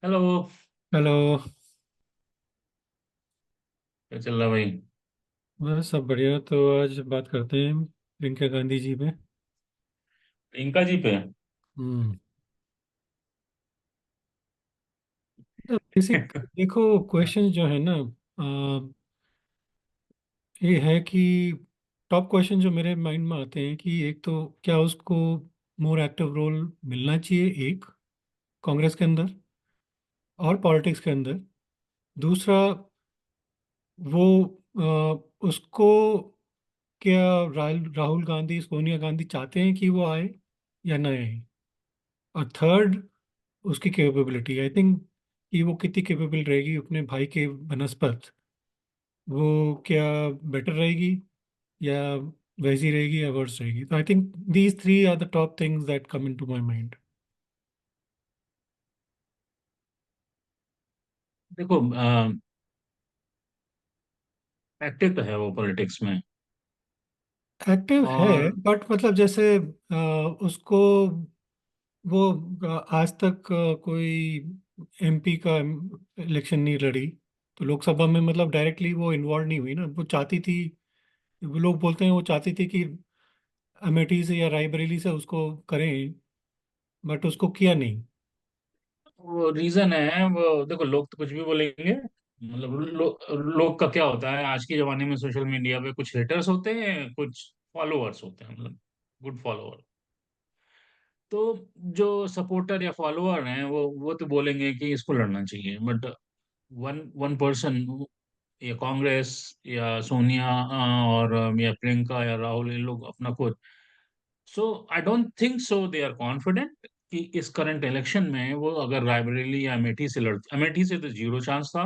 Hello. Hello. क्या चल रहा है भाई? बस सब बढ़िया। तो आज बात करते हैं प्रियंका गांधी जी पे। प्रियंका जी पे। हम्म। तो बेसिक देखो, क्वेश्चन जो है ना, ये है कि टॉप क्वेश्चन जो मेरे माइंड में आते हैं कि एक तो क्या उसको मोर एक्टिव रोल मिलना चाहिए, एक कांग्रेस के अंदर और पॉलिटिक्स के अंदर। दूसरा, वो उसको क्या राहुल गांधी, सोनिया गांधी चाहते हैं कि वो आए या ना आए। और थर्ड, उसकी कैपेबिलिटी, आई थिंक कि वो कितनी कैपेबल रहेगी अपने भाई के बनस्पत। वो क्या बेटर रहेगी या वैसी रहेगी या वर्स रहेगी। तो I think these three are the top things that come into my mind. देखो, एक्टिव तो है वो पॉलिटिक्स में। एक्टिव है, और बट मतलब जैसे उसको वो आज तक कोई एमपी का इलेक्शन नहीं लड़ी। तो लोकसभा में मतलब डायरेक्टली वो इन्वॉल्व नहीं हुई ना। वो चाहती थी, वो लोग बोलते हैं वो चाहती थी कि अमेठी से या रायबरेली से उसको करें, बट उसको किया नहीं। वो रीजन है, वो देखो, लोग तो कुछ भी बोलेंगे। मतलब लोग का क्या होता है आज के जमाने में, सोशल मीडिया पे कुछ हेटर्स होते हैं, कुछ फॉलोअर्स होते हैं, मतलब गुड फॉलोअर। तो जो सपोर्टर या फॉलोअर हैं वो तो बोलेंगे कि इसको लड़ना चाहिए, बट वन वन पर्सन, या कांग्रेस या सोनिया, और या प्रियंका या राहुल, ये लोग अपना खुद। So I don't think so they are confident कि इस करंट इलेक्शन में वो अगर रायबरेली या अमेठी से लड़ती, अमेठी से तो जीरो चांस था,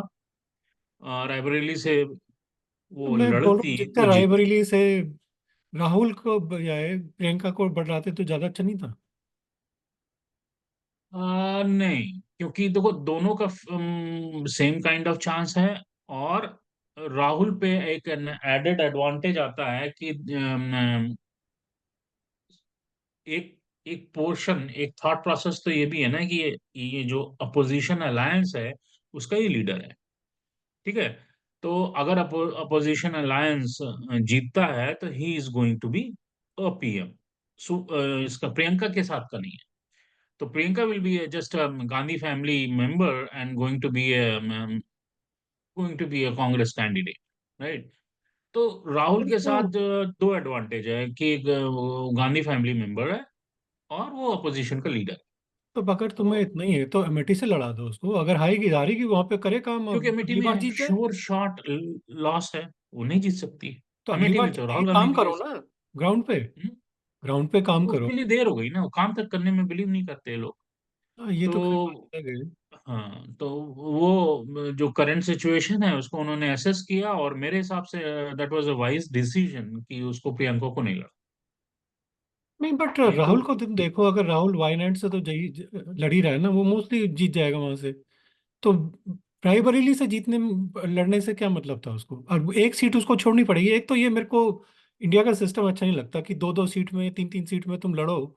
रायबरेली से तो वो मैं बोल रहा लड़ती हूँ जितना तो जीत। रायबरेली से राहुल को बजाय प्रियंका को बढ़ाते तो ज्यादा अच्छा नहीं था। नहीं, क्योंकि देखो दोनों का सेम काइंड ऑफ चांस है। और राहुल पे एक एडेड एडवांटेज आता है कि एक एक पोर्शन, एक थॉट प्रोसेस तो ये भी है ना कि ये जो अपोजिशन अलायंस है उसका ही लीडर है। ठीक है। तो अगर अपोजिशन अलायंस जीतता है तो he is going to be a PM. इसका प्रियंका के साथ का नहीं है। तो Priyanka will be just Gandhi family member and going to be a Congress candidate, right. तो राहुल के तो, साथ दो एडवांटेज है कि एक वो गांधी फैमिली मेंबर है और वो अपोजिशन का लीडर। तो अगर तो तुम्हें इतना ही है तो अमेठी से लड़ा दो उसको। अगर हारेगी हारेगी वहां पे करे काम, क्योंकि अब अमेठी अगली बार में जीत जाए। श्योर शॉट लॉस है, वो नहीं जीत सकती। तो अगली अमेठी बार में तो जीतेगी, राहुल गांधी काम की करो वजह ना ग्राउंड पे। से। ग्राउंड पे काम तो करो। उसके लिए देर हो गई ना, वो काम तक करने में बिलीव नहीं करते ये लोग। हाँ, ये तो खैर बात तो अलग है। हाँ, तो वो जो करंट सिचुएशन है उसको उन्होंने एसेस किया, और मेरे हिसाब say that was a wise decision कि उसको प्रियंका को नहीं लड़ा। नहीं, बट नहीं तो राहुल को तुम देखो, अगर राहुल वायनाड से तो लड़ ही रहा है ना, वो मोस्टली जीत जाएगा वहां से। तो रायबरेली से लड़ने से क्या मतलब था उसको। और एक सीट उसको छोड़नी पड़ेगी। एक तो ये मेरे को इंडिया का सिस्टम अच्छा नहीं लगता कि दो दो सीट में, तीन तीन सीट में तुम लड़ो।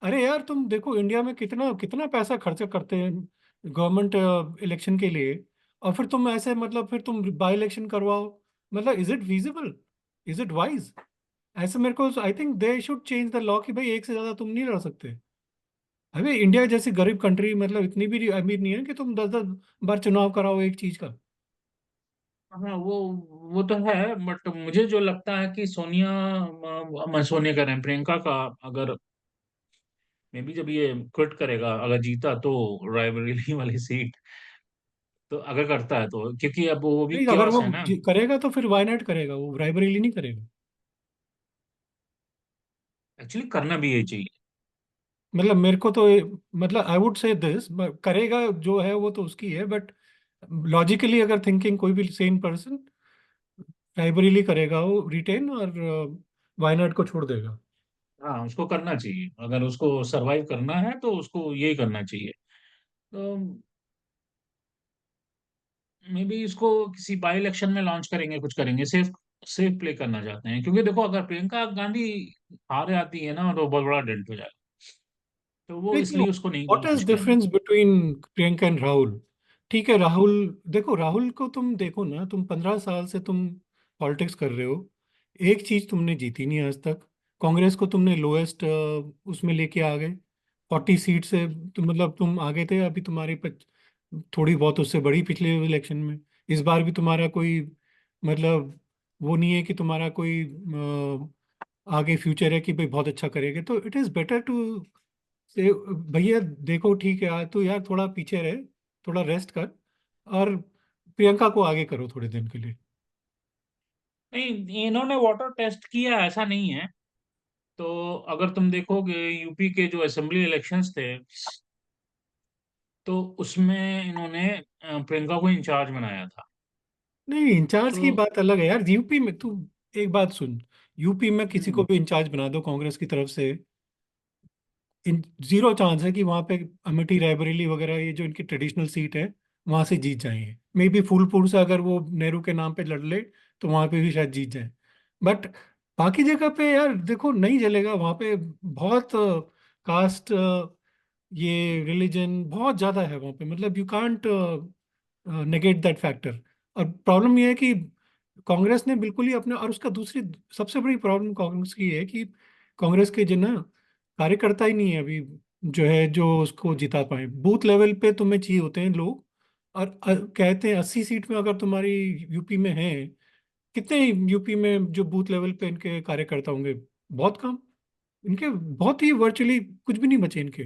अरे यार, तुम देखो इंडिया में कितना कितना पैसा खर्चा करते हैं गवर्नमेंट इलेक्शन के लिए। और फिर तुम ऐसे मतलब फिर तुम बाई इलेक्शन करवाओ। मतलब is it visible, is it wise. ऐसे मेरे को I think they should change the law कि भाई एक से ज्यादा तुम नहीं लड़ सकते। अबे इंडिया जैसी गरीब कंट्री, मतलब इतनी भी अमीर नहीं है कि तुम दस दस बार चुनाव कराओ एक चीज का। हाँ, वो तो है, बट मुझे जो लगता है कि सोनिया, मैं सोनिया कह रहे हैं, प्रियंका का अगर मे बी जब ये क्विट करेगा, अगर जीता तो रायबरेली वाली सीट, तो अगर करता है तो, क्योंकि अब वो भी नहीं, अगर क्योस वो है ना। करेगा तो फिर वायनाड करेगा, वो रायबरेली नहीं करेगा। एक्चुअली करना भी यही चाहिए। मतलब मेरे को तो मतलब आई वुड से दिस, करेगा जो है वो तो उसकी है, बट लॉजिकली अगर थिंकिंग कोई भी सेम पर्सन, रायबरेली करेगा वो रिटेन, और वायनाड को छोड़ देगा। हाँ, उसको करना चाहिए, अगर उसको सरवाइव करना है तो उसको यही करना चाहिए। तो मे बी इसको किसी बाई इलेक्शन में लॉन्च करेंगे, कुछ करेंगे, सेफ सेफ प्ले करना चाहते हैं, क्योंकि देखो अगर प्रियंका गांधी हार आती है ना तो बहुत बड़ा डेंट हो जाएगा। तो वो नहीं तो इसलिए उसको नहीं व्हाट इज लॉन्च किया। Difference between Priyanka and Rahul? ठीक है, राहुल, देखो राहुल को तुम देखो ना, तुम 15 साल से तुम पॉलिटिक्स कर रहे हो, एक चीज तुमने जीती नहीं आज तक। कांग्रेस को तुमने लोएस्ट उसमें लेके आ गए, 40 सीट से। मतलब तुम आगे थे, अभी तुम्हारी थोड़ी बहुत उससे बड़ी पिछले इलेक्शन में। इस बार भी तुम्हारा कोई मतलब वो नहीं है कि तुम्हारा कोई आगे फ्यूचर है कि भाई बहुत अच्छा करेंगे। तो इट इज बेटर टू से भैया देखो, ठीक है यार, तू यार थोड़ा पीछे रहे, थोड़ा रेस्ट कर, और प्रियंका को आगे करो थोड़े दिन के लिए। नहीं, इन्होंने वाटर टेस्ट किया, ऐसा नहीं है। तो अगर तुम देखोगे यूपी के जो असेंबली इलेक्शंस थे, तो उसमें इन्होंने प्रियंका को इंचार्ज बनाया था। नहीं, इंचार्ज तो की बात अलग है यार, यूपी में तू एक बात सुन, यूपी में किसी को हम्म, भी इंचार्ज बना दो कांग्रेस की तरफ से, इन जीरो चांस है कि वहां पे अमेठी रायबरेली वगैरह ये जो इनकी ट्रेडिशनल सीट है वहां से जीत जाएंगे। मे बी फूलपुर से अगर वो नेहरू के नाम पे लड़ ले तो वहां पे भी शायद जीत जाए। बट बाकी जगह पे यार देखो नहीं चलेगा वहां पे। बहुत कास्ट, ये रिलीजन बहुत ज्यादा है वहां पे, मतलब you can't negate that factor. और प्रॉब्लम ये है कि कांग्रेस ने बिल्कुल ही अपने, और उसका दूसरी सबसे बड़ी प्रॉब्लम कांग्रेस की है कि कांग्रेस के जो ना कार्यकर्ता ही नहीं है अभी, जो है जो उसको जिता पाए। बूथ लेवल पे तुम्हें चाहिए होते हैं लोग, और कहते हैं 80 सीट में अगर तुम्हारी यूपी में है, कितने यूपी में जो बूथ लेवल पे इनके कार्यकर्ता होंगे? बहुत कम। इनके बहुत ही वर्चुअली कुछ भी नहीं बचे इनके।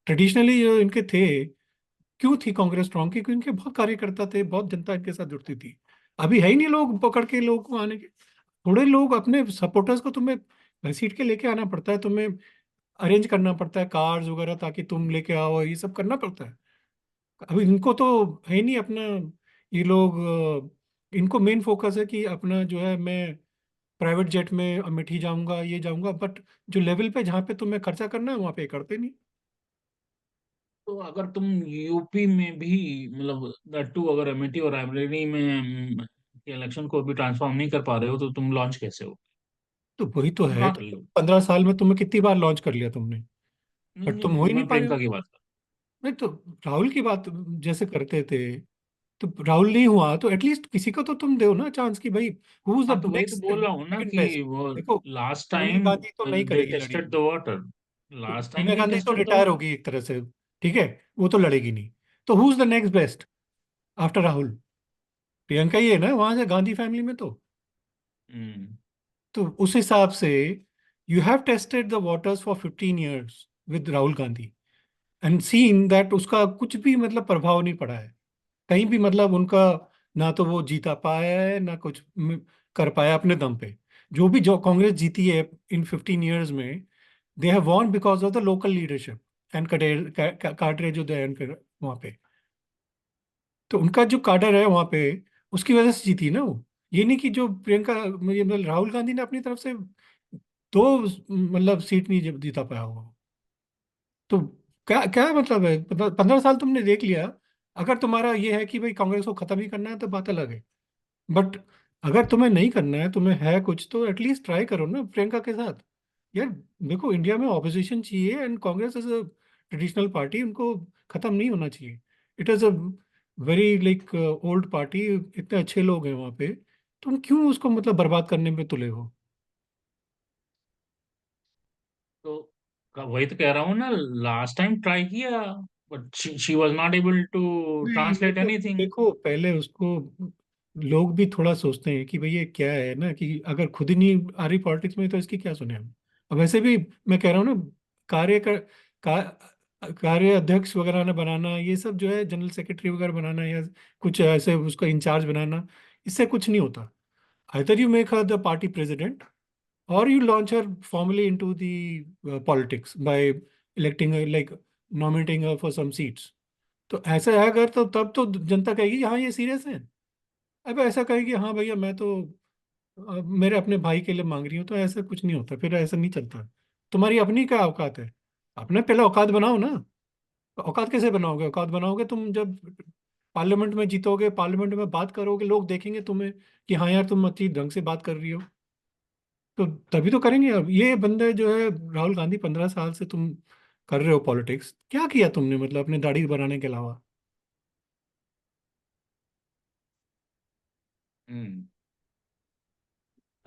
ट्रेडिशनली जो इनके थे, क्यों थी कांग्रेस स्ट्रांग? क्योंकि इनके बहुत कार्यकर्ता थे, बहुत जनता इनके साथ जुड़ती थी। अभी है ही नहीं लोग पकड़ के लोग को आने के। थोड़े लोग अपने सपोर्टर्स को तुम्हें घसीट के लेके आना पड़ता है, तुम्हें अरेंज करना पड़ता है कार्स वगैरह ताकि तुम लेके आओ, ये सब करना पड़ता है। अभी इनको तो है ही नहीं अपना। ये लोग इनको मेन फोकस है कि अपना जो है, मैं प्राइवेट जेट में अमेठी जाऊंगा, ये जाऊंगा, बट जो लेवल पे जहाँ पे तुम्हें खर्चा करना है वहाँ पे करते नहीं। तो अगर तुम यूपी में भी, मतलब दैट टू, अगर अमेठी और रायबरेली में इलेक्शन को भी ट्रांसफॉर्म नहीं कर पा रहे हो, तो तुम लॉन्च कैसे हो? तो वही तो तुम है, कहाँ कर तो लो? 15 साल में तुम्हें कितनी बार लॉन्च कर लिया तुमने, नहीं बट तुम हो नहीं, ही नहीं मैं पा रहे प्रियंका हो। की बात कर। नहीं तो राहुल की बात जैसे करते थे, तो राहुल नहीं हुआ तो एटलीस्ट किसी को तो तुम दो ना चांस कि भाई हु इज हाँ, द तो वही तो नेक्स्ट बोल रहा हूँ ना सेकंड बेस्ट। कि वो देखो, लास्ट सोनिया टाइम गांधी तो नहीं दे करेगी, टेस्टेड द लड़ेगी। वाटर। तो लास्ट टाइम सोनिया दे गांधी तो टेस्टेड द रिटायर वाटर। होगी एक तरह से, ठीक है, वो तो लड़ेगी नहीं। तो who is the next best after Rahul? Priyanka ही है ना वहां से, गांधी फैमिली में हम्म। तो उस हिसाब से you have tested the waters for 15 years with Rahul Gandhi and seen that उसका कुछ भी मतलब प्रभाव नहीं पड़ा है कहीं भी। मतलब उनका ना तो वो जीता पाया है ना कुछ कर पाया अपने दम पे। जो भी जो कांग्रेस जीती है इन 15 ईयर्स में, they have won because of the local leadership and cadre जो दे वहाँ पे। तो उनका जो काडर है वहाँ पे, उसकी वजह से जीती ना वो। ये नहीं कि जो प्रियंका, मुझे मतलब राहुल गांधी ने अपनी तरफ से दो मतलब सीट नहीं जीता पाया होगा। तो क्या क्या मतलब है, 15 साल तुमने देख लिया। अगर तुम्हारा ये है कि भाई कांग्रेस को खत्म ही करना है तो बात अलग है। बट अगर तुम्हें नहीं करना है, तुम्हें है कुछ, तो एटलीस्ट ट्राई करो ना प्रियंका के साथ। यार देखो, इंडिया में ऑपोजिशन चाहिए, and Congress is a traditional party, उनको खत्म नहीं होना चाहिए। It is a very like old party, इतने अच्छे लोग हैं वहाँ पे, तुम क्यों उसको मतलब बर्बाद करने में तुले हो? तो वही तो कह रहा हूँ ना, लास्ट टाइम ट्राई किया, but she was not able to नहीं, ये ट्रांसलेट तो एनीथिंग। देखो पहले उसको, लोग भी थोड़ा सोचते हैं कि भैया क्या है ना, कि अगर खुद ही नहीं आ रही पॉलिटिक्स में तो इसकी क्या सुने हम। अब वैसे भी मैं कह रहा हूँ ना, कार्य कर, का, कार्य अध्यक्ष वगैरह ना बनाना, ये सब जो है जनरल सेक्रेटरी वगैरह बनाना या कुछ ऐसे उसका इंचार्ज बनाना, इससे कुछ नहीं होता। Either you make her the party president, or you launch her formally into the politics by electing her, like nominating her for some seats। तो ऐसा है अगर, तो तब तो जनता कहेगी हाँ ये सीरियस है। अब ऐसा कहेगी हाँ भैया मैं तो मेरे अपने भाई के लिए मांग रही हूँ, तो ऐसा कुछ नहीं होता, फिर ऐसा नहीं चलता। तुम्हारी अपनी क्या औकात है? अपने पहले औकात बनाओ ना। औकात कैसे बनाओगे? औकात बनाओगे तुम जब पार्लियामेंट में जीतोगे, पार्लियामेंट में बात करोगे, लोग देखेंगे तुम्हें कि हाँ यार तुम अच्छी ढंग से बात कर रही हो, तो तभी तो करेंगे। अब ये बंदे जो है राहुल गांधी, 15 साल से तुम कर रहे हो पॉलिटिक्स, क्या किया तुमने मतलब अपने दाढ़ी बनाने के अलावा? हम्म।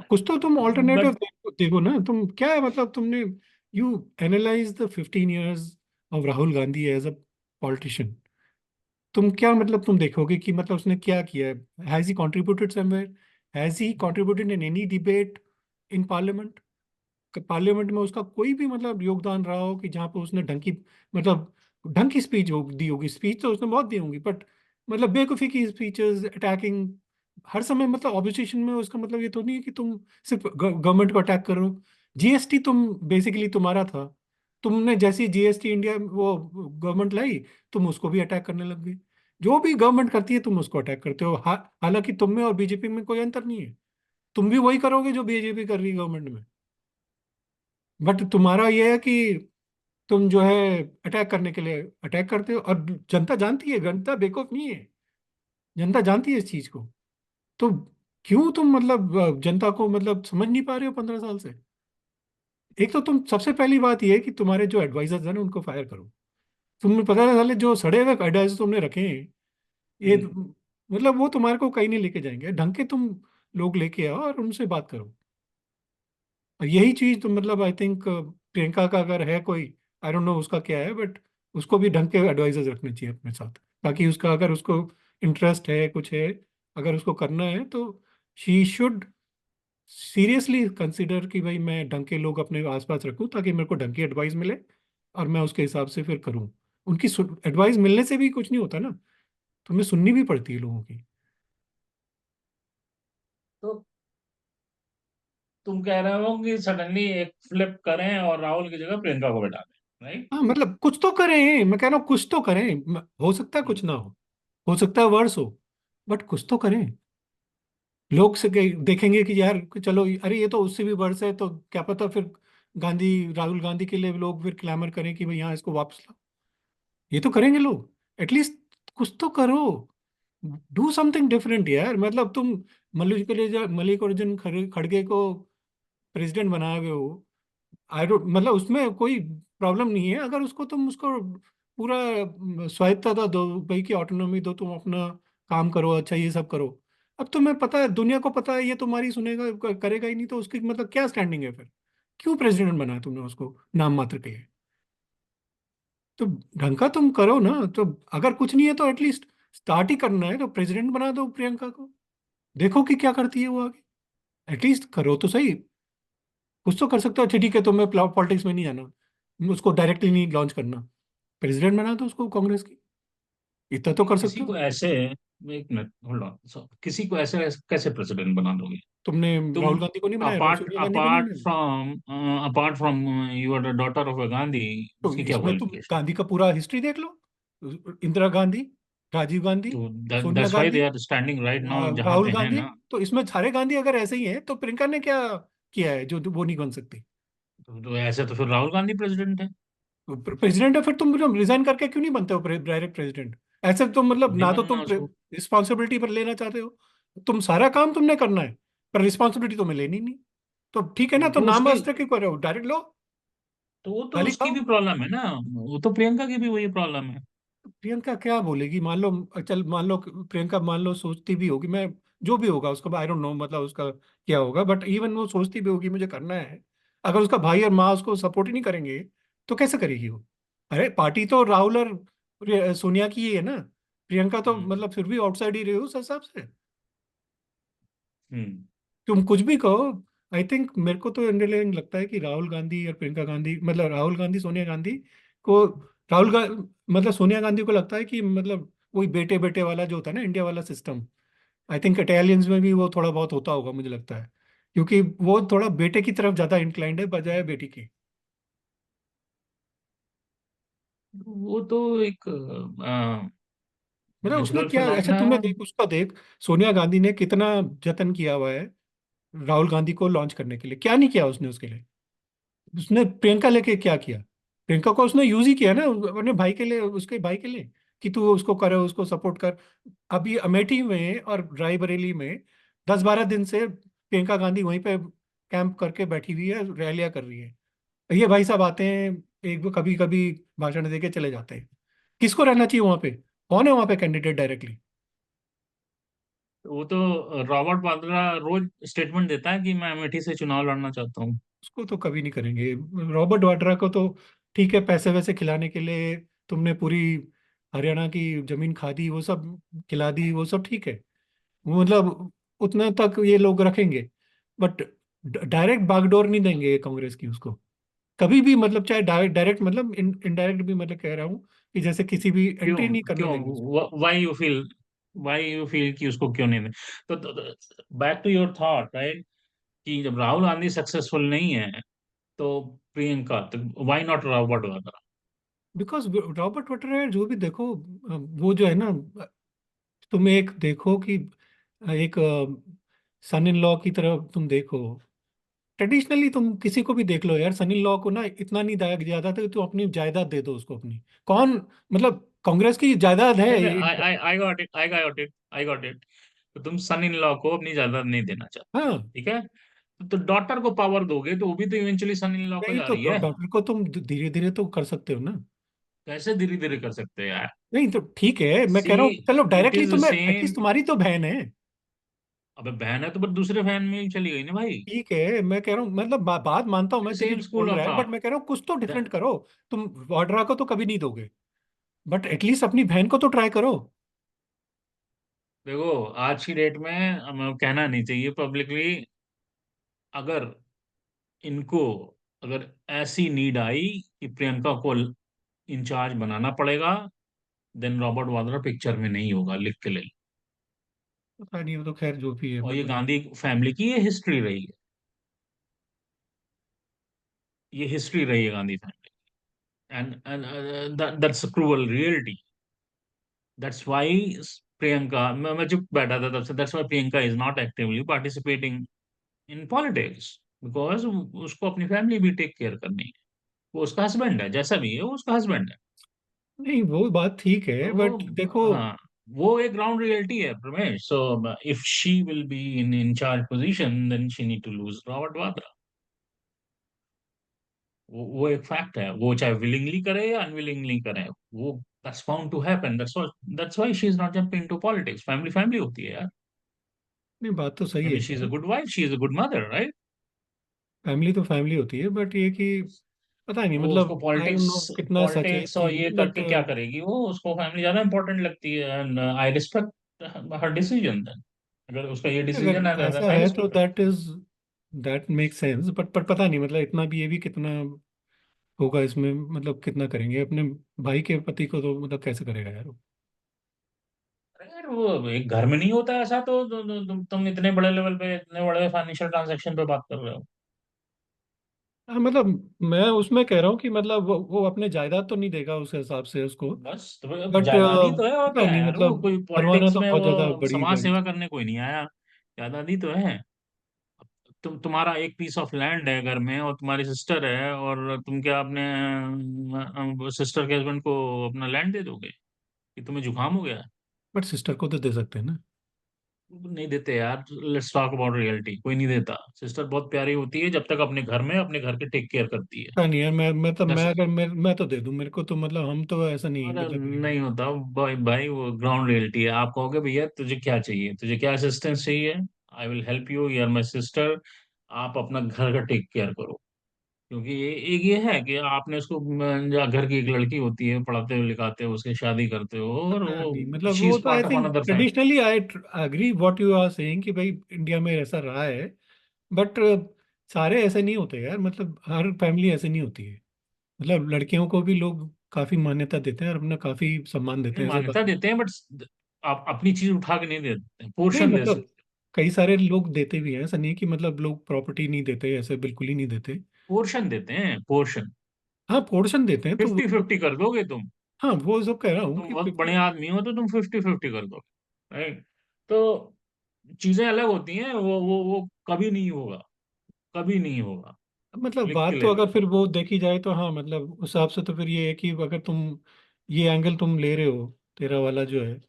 कुछ तो तुम ऑल्टरनेटिव बट देखो, देखो ना तुम, क्या है मतलब तुमने, you analyse the 15 years of Rahul Gandhi as a politician. तुम क्या मतलब तुम देखोगे कि मतलब उसने क्या किया है? Has he contributed somewhere? Has he contributed in any debate in parliament? Parliament में उसका कोई भी मतलब योगदान रहा हो कि जहाँ पे उसने ढंग की, मतलब ढंग की स्पीच दी होगी? स्पीच तो उसने बहुत दी होंगी, बट मतलब बेवकूफ़ी की स्पीचेस, अटैकिंग हर समय, मतलब ऑपोजिशन में। उसका मतलब ये तो नहीं है कि तुम सिर्फ गवर्नमेंट को अटैक करो। जीएसटी तुम बेसिकली तुम्हारा था, तुमने जैसी जीएसटी इंडिया वो गवर्नमेंट लाई, तुम उसको भी अटैक करने लग गए। जो भी गवर्नमेंट करती है तुम उसको अटैक करते हो। हालांकि तुम में और बीजेपी में कोई अंतर नहीं है, तुम भी वही करोगे जो बीजेपी कर रही है गवर्नमेंट में। बट तुम्हारा ये है कि तुम जो है अटैक करने के लिए अटैक करते हो, और जनता जानती है, जनता बेवकूफ नहीं है, जनता जानती है इस चीज को। तो क्यों तुम मतलब जनता को मतलब समझ नहीं पा रहे हो 15 साल से? एक तो तुम, सबसे पहली बात ये है कि तुम्हारे जो एडवाइजर्स हैं ना उनको फायर करो। तुम्हें पता है साले जो सड़े हुए एडवाइजर तुमने रखे हैं, ये हम्म। मतलब वो तुम्हारे को कहीं नहीं लेके जाएंगे। ढंग के तुम लोग लेके आओ और उनसे बात करो। और यही चीज तो मतलब आई थिंक प्रियंका का अगर है कोई, आई डोंट नो उसका क्या है, बट उसको भी ढंग के एडवाइजर्स रखने चाहिए अपने साथ, ताकि उसका अगर उसको इंटरेस्ट है कुछ है, अगर उसको करना है तो शी शुड सीरियसली कंसिडर कि भाई मैं ढंग के लोग अपने आसपास रखूं ताकि मेरे को ढंग की एडवाइस मिले और मैं उसके हिसाब से फिर करूं। उनकी एडवाइस मिलने से भी कुछ नहीं होता ना, तुम्हें सुननी भी पड़ती है लोगों की। तो तुम कह रहे हो कि सडनली एक फ्लिप करें और राहुल की जगह प्रियंका को बैठा दें, राइट? हाँ मतलब कुछ तो करें, मैं कह रहा हूँ कुछ तो करें। हो सकता है कुछ ना हो सकता है वर्ष हो, बट कुछ तो करें। लोग से देखेंगे कि यार चलो, अरे ये तो उससे भी वर्ष है, तो क्या पता फिर गांधी, राहुल गांधी के लिए लोग फिर क्लैमर करें कि भाई यहाँ इसको वापस लाओ। ये तो करेंगे लोग, एटलीस्ट कुछ तो करो। डू समथिंग डिफरेंट यार। मतलब तुम मल्लिकार्जुन खड़गे को प्रेसिडेंट बना गए हो। आई डोंट मतलब उसमें कोई प्रॉब्लम नहीं है, अगर उसको तुम उसको पूरा स्वायत्तता दो, भाई की ऑटोनॉमी दो, तुम अपना काम करो, अच्छा ये सब करो। अब तुम्हें पता है, दुनिया को पता है ये तुम्हारी सुनेगा, करेगा ही नहीं, तो उसकी मतलब क्या स्टैंडिंग है फिर? क्यों प्रेसिडेंट बनाया तुमने उसको नाम मात्र के लिए? तो ढंग का तुम करो ना। तो अगर कुछ नहीं है तो एटलीस्ट स्टार्ट ही करना है तो प्रेसिडेंट बना दो प्रियंका को, देखो कि क्या करती है वो आगे। एटलीस्ट करो तो सही। कुछ तो कर सकते हो। अच्छा ठीक है, तुम्हें पॉलिटिक्स में नहीं जाना, उसको डायरेक्टली नहीं लॉन्च करना, प्रेसिडेंट बना दो उसको कांग्रेस की, इतना तो कर सकते किसी हो। को ऐसे, एक मिनट होल्ड ऑन, किसी को ऐसे कैसे प्रेसिडेंट बना दोगे तुमने तुम? राहुल गांधी को नहीं बनाया, अपार्ट सोनिया गांधी को नहीं अपार्ट बनाया? From apart from your daughter of a Gandhi, तो उसकी क्या इसमें तुम क्वालिफिकेशन? गांधी का पूरा हिस्ट्री देख लो। इंदिरा गांधी, राजीव गांधी, तो Sonia that's why Gandhi, they are standing right now जहां राहुल पे हैं गांधी। ना। तो इसमें सारे गांधी अगर ऐसे ही हैं तो प्रियंका ने क्या किया है जो वो नहीं बन सकती? तो ऐसे तो फिर राहुल गांधी प्रेसिडेंट है। प्रेसिडेंट है, फिर तुम रिजाइन करके क्यों नहीं बनते हो डायरेक्ट प्रेसिडेंट? ऐसे तुम मतलब नहीं ना तो बनना तुम उसको। रिस्पॉन्सिबिलिटी पर लेना चाहते हो, तुम सारा काम तुमने करना है, पर रिस्पॉन्सिबिलिटी तुम्हें लेनी नहीं। तो ठीक है ना, तो तो नाम उसकी, वास्ते क्यों कर रहे हो? डायरेक्ट लो, तो वो तो गाली उसकी खाओ। भी प्रॉब्लम है ना, वो तो प्रियंका की भी वही प्रॉब्लम है। प्रियंका क्या बोलेगी? मान लो, चल मान लो प्रियंका मान लो सोचती भी होगी, मैं जो भी होगा उसका आई डोंट नो मतलब उसका क्या होगा, बट इवन वो सोचती भी होगी मुझे करना है, अगर उसका भाई और माँ उसको सपोर्ट ही नहीं करेंगे तो कैसे करेगी वो? अरे पार्टी तो राहुल और सोनिया की ही है ना, प्रियंका तो हम्म। मतलब फिर भी आउटसाइड ही रही हो उस हिसाब से। हम्म। तुम कुछ भी कहो, आई थिंक मेरे को तो अंडरलाइन लगता है कि राहुल गांधी और प्रियंका गांधी, मतलब राहुल गांधी सोनिया गांधी को, मतलब सोनिया गांधी को लगता है कि मतलब वही बेटे बेटे वाला जो होता है ना इंडिया वाला सिस्टम, आई थिंक इटालियंस में भी वो थोड़ा बहुत होता होगा मुझे लगता है, क्योंकि वो थोड़ा बेटे की तरफ ज्यादा इंक्लाइंड है बजाय बेटी की। वो तो एक मतलब उसने नेचुरल क्या, अच्छा फिनोमिना तुमने है। देख उसका देख, सोनिया गांधी ने कितना जतन किया हुआ है राहुल गांधी को लॉन्च करने के लिए, क्या नहीं किया उसने उसके लिए? उसने प्रियंका लेके क्या किया? प्रियंका को उसने यूज ही किया ना अपने भाई के लिए, उसके भाई के लिए, कि तू उसको करे, उसको सपोर्ट कर। अभी अमेठी में और रायबरेली में 10-12 दिन से प्रियंका गांधी वहीं पे कैंप करके बैठी हुई है, रैलियां कर रही है। ये भाई साहब आते हैं एक वो कभी कभी भाषण दे के चले जाते हैं। किसको रहना चाहिए वहां पे? कौन है वहां पे कैंडिडेट डायरेक्टली? वो तो रॉबर्ट वाड्रा रोज स्टेटमेंट देता है कि मैं अमेठी से चुनाव लड़ना चाहता हूँ। उसको तो कभी नहीं करेंगे। रॉबर्ट वाड्रा को तो ठीक है, पैसे वैसे खिलाने के लिए तुमने पूरी हरियाणा की जमीन खा दी, वो सब खिला दी, वो सब ठीक है। वो मतलब उतना तक ये लोग रखेंगे, बट डायरेक्ट बागडोर नहीं देंगे कांग्रेस की उसको कभी भी। मतलब चाहे डायरेक्ट मतलब इनडायरेक्ट भी, मतलब कह रहा हूँ कि जैसे किसी भी क्यों? एंट्री नहीं करने क्यों? देंगे उसको। वाई यू फील कि उसको क्यों नहीं दे? तो back to your thought, right? कि जब राहुल गांधी सक्सेसफुल नहीं है तो प्रियंका, तो why not Robert Vadra? Because Robert voter जो भी देखो, वो जो है ना, तुम एक देखो कि एक सन इन लॉ की तरह तुम देखो। ट्रेडिशनली तुम किसी को भी देख लो यार, सन इन लॉ को ना इतना नहीं दाया ज्यादा था कि तुम अपनी जायदाद दे दो उसको अपनी। कौन? मतलब कांग्रेस की जायदाद है नहीं नहीं, ये। I got it, I got it. तो तुम सन इन लॉ को अपनी जायदाद नहीं देना चाहते, हाँ, ठीक है? तो डॉटर को पावर दोगे तो वो भी तो इवेंचुअली सन इन लॉ को नहीं जा तो रही है। डॉक्टर को तुम धीरे धीरे तो कर सकते हो ना। कैसे धीरे धीरे कर सकते हैं यार? नहीं तो ठीक है, मैं सी, कह रहा हूँ चलो इट डायरेक्टली इज तो द मैं सेम। एटलीस्ट तुम्हारी तो बहन है। अबे बहन है तो बस दूसरे फैन में ही चली गई ना भाई। ठीक है, मैं कह रहा हूँ मतलब बात मानता हूँ मैं तेरी सेम जो स्कूल बोल ऑफ रहा है, बट थॉट। मैं कह रहा हूँ कुछ तो डिफरेंट करो। तुम वाड्रा को तो कभी नहीं दोगे, बट एटलीस्ट अपनी बहन को तो ट्राई करो। देखो, आज की डेट में कहना नहीं चाहिए पब्लिकली, अगर इनको, अगर ऐसी नीड आई कि प्रियंका को इंचार्ज बनाना पड़ेगा, देन रॉबर्ट वाड्रा पिक्चर में नहीं होगा, लिख के ले लो। पता नहीं, वो तो खैर जो भी है और ये मतलब। गांधी फैमिली की ये हिस्ट्री रही है, ये हिस्ट्री रही है Gandhi family. And that's cruel reality. That's why Priyanka, मैं चुप बैठा था तब से, that's why Priyanka is not actively participating in politics, because उसको अपनी फैमिली भी टेक केयर करनी है। वो उसका हस्बैंड है, जैसा भी है वो उसका हस्बैंड है। नहीं वो बात ठीक है, तो बट देखो। हाँ, वो एक ग्राउंड रियलिटी है Pramesh. So if she will be in charge position, then she need to lose Robert Vadra. वो एक फैक्ट है, वो चाहे विलिंगली करे या अनविलिंगली करे, वो that's bound to happen. That's why she is not jumping to politics. Family family होती है यार। नहीं बात तो सही आई है मीन शी इज अ यार। Good wife, she is a good mother, right? Family तो फैमिली होती है, बट ये कि पता नहीं वो उसको मतलब आई डोंट पॉलिटिक्स, नो कितना सच है इस पॉलिटिक्स और चीज ये में, बट करके क्या करेगी वो? उसको फैमिली ज्यादा इंपॉर्टेंट लगती है, and I respect her decision. Then अगर उसका ये अगर डिसीजन है, ऐसा आई है तो respect. That make sense, but पर पता नहीं मतलब इतना भी, ये भी कितना होगा इसमें, मतलब कितना करेंगे अपने भाई के पति को, तो मतलब कैसे करेगा यार वो? अरे यार, वो एक घर में नहीं होता ऐसा, तुम इतने बड़े लेवल पे, इतने बड़े फाइनेंशियल ट्रांजैक्शन पे बात कर रहे हो। हाँ मतलब मैं उसमें कह रहा हूँ कि मतलब वो अपने जायदाद तो नहीं देगा उस हिसाब से उसको, बस तो भाई, बट जायदाद ही तो है और पता क्या है नहीं यार, वो मतलब कोई करवाना पॉलिटिक्स तो में बहुत ज्यादा वो बड़ी समाज बड़ी। सेवा करने कोई नहीं आया। जायदाद ही तो है। तुम्हारा एक पीस ऑफ लैंड है घर में, और तुम्हारी सिस्टर है, और तुम क्या अपने सिस्टर के हस्बैंड को अपना लैंड दे दोगे कि तुम्हें जुकाम हो गया? बट सिस्टर को तो दे सकते हैं ना। नहीं देते यार। लेट्स टॉक अबाउट रियलिटी, कोई नहीं देता। सिस्टर बहुत प्यारी होती है जब तक अपने घर में अपने घर के टेक केयर करती है। पता नहीं यार, मैं तो मैं That's it। अगर मैं तो दे दूं, मेरे को तो मतलब हम तो ऐसा नहीं अरे मतलब करेंगे। नहीं होता भाई, भाई वो ग्राउंड रियलिटी है। आप कहोगे भैया तुझे क्या चाहिए, तुझे क्या असिस्टेंस चाहिए, I will help you, you are my sister. आप अपना घर का टेक केयर करो। क्योंकि ये एक ये है कि आपने उसको घर की एक लड़की होती है, पढ़ाते हो लिखाते हो, उसकी शादी करते हो, और पता वो नहीं मतलब शी वो इज तो I part of think another family. Traditionally I agree what you are saying कि भाई इंडिया में ऐसा रहा है, बट सारे ऐसे नहीं होते यार, मतलब हर फैमिली ऐसे नहीं होती है। मतलब लड़कियों को भी लोग काफी मान्यता देते हैं और अपना काफी सम्मान देते हैं, ऐसे बात मान्यता नहीं। देते हैं, बट आप अपनी चीज उठा के नहीं दे देते, नहीं पोर्शन दे मतलब सकते। कई सारे लोग देते भी हैं, ऐसा नहीं है कि मतलब लोग प्रॉपर्टी नहीं देते, ऐसे बिल्कुल ही नहीं देते। पोर्शन देते हैं, पोर्शन। हाँ पोर्शन देते हैं तो 50-50 कर दोगे तुम। हाँ वो सब कह रहा हूँ तुम कि बहुत 50। बड़े आदमी हो तो तुम 50-50 कर दो, राइट? तो चीजें अलग होती हैं, वो कभी नहीं होगा, कभी नहीं होगा। मतलब लिख के बात तो ले लो। अगर फिर वो देखी जाए तो हाँ, मतलब उस हिसाब से तो फिर ये है कि अगर तुम ये एंगल तुम ले रहे हो, तेरा वाला जो है,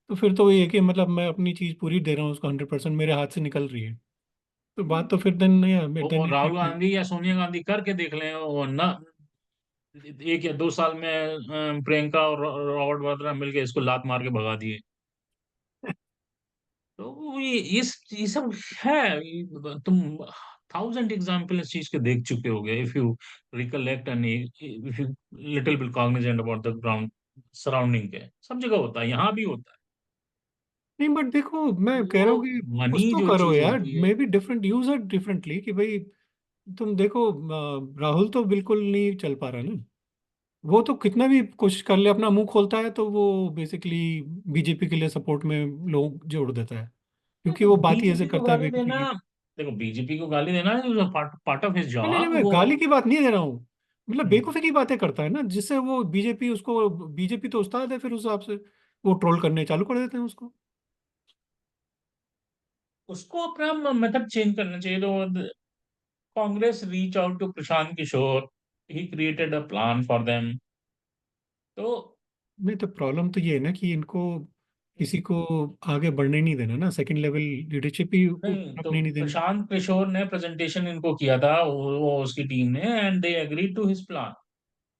तो फिर तो ये है कि मतलब मैं अपनी चीज पूरी दे रहा हूँ उसको, 100% मेरे हाथ से निकल रही है। तो बात तो फिर देन नहीं, देन और it Rahul make sense. Gandhi या सोनिया गांधी करके देख लें, और ना, एक या 2 साल में प्रियंका और रॉबर्ट वाड्रा मिलके इसको लात मार के भगा दिए। तो ये सब है। तुम 1000 एग्जाम्पल इस चीज के देख चुके होगे, if you recollect and if you little bit Cognizant about the ground surrounding के, सब जगह होता है, यहाँ भी होता है। नहीं बट देखो, मैं कह वो रहा हूँ कि मनी कुछ तो जो करो चीज यार, होती है। May be different user differently कि भाई तुम देखो, राहुल तो बिल्कुल नहीं चल पा रहा ना। वो तो कितना भी कोशिश कर ले, अपना मुंह खोलता है तो वो बेसिकली बीजेपी के लिए सपोर्ट में लोग जोड़ देता है, क्योंकि तो वो बात ही ऐसे बीजेपी को करता है गाली बेवकूफी देना, की। देखो बीजेपी को गाली देना इज पार्ट ऑफ हिज नहीं नहीं नहीं, जॉब मैं वो। गाली की बात नहीं दे रहा हूँ। मतलब हम्म, बेवकूफी की बातें करता है ना, जिससे वो बीजेपी उसको, बीजेपी तो उस्ताद है, फिर उस हिसाब से वो ट्रोल करने चालू कर देते हैं उसको। उसको अपना मेथड चेंज करना चाहिए। तो Congress reach out to Prashant Kishor, he created a plan for them. तो नहीं तो प्रॉब्लम तो ये है ना कि इनको किसी को आगे बढ़ने नहीं देना ना, सेकंड लेवल लीडरशिप ही नहीं, तो अपने नहीं देनी। प्रशांत किशोर ने प्रेजेंटेशन इनको किया था, वो उसकी टीम ने, and they agreed to his plan.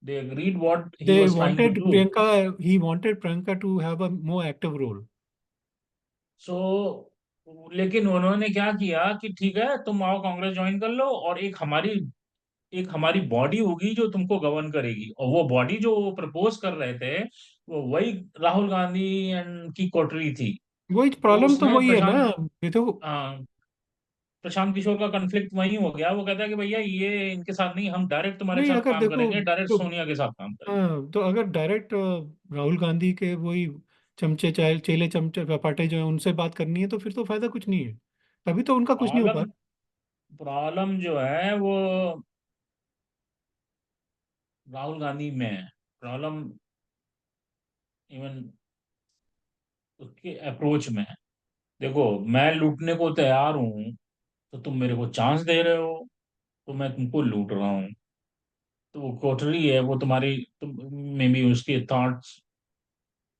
They agreed what he they was trying to wanted do. Priyanka, he wanted Priyanka to have a more active role. So लेकिन उन्होंने क्या किया कि ठीक है तुम आओ कांग्रेस ज्वाइन कर लो, और एक हमारी बॉडी होगी जो तुमको गवर्न करेगी, और वो बॉडी जो वो प्रपोज कर रहे थे वो वही राहुल गांधी एंड की कोटरी थी। वही तो प्रॉब्लम तो उसमें वही है ना। ये तो प्रशांत किशोर का कन्फ्लिक्ट वही हो गया। वो कहता है कि भैया ये इनके साथ नहीं, हम डायरेक्ट तुम्हारे नहीं, साथ अगर काम देखो करेंगे, डायरेक्ट तो, सोनिया के साथ काम करेंगे। हाँ तो अगर डायरेक्ट राहुल गांधी के वही चमचे चाहे चेले चमचे पाटे जो है उनसे बात करनी है, तो फिर तो फायदा कुछ नहीं है। तभी तो उनका कुछ नहीं हो पा प्रॉब्लम प्रॉब्लम जो है वो राहुल गांधी में है। प्रॉब्लम इवन उसके अप्रोच में है। देखो, मैं लूटने को तैयार हूँ, तो तुम मेरे को चांस दे रहे हो, तो मैं तुमको लूट रहा हूँ। तो वो कोठरी है, वो तुम्हारी तुम मे बी उसके थॉट्स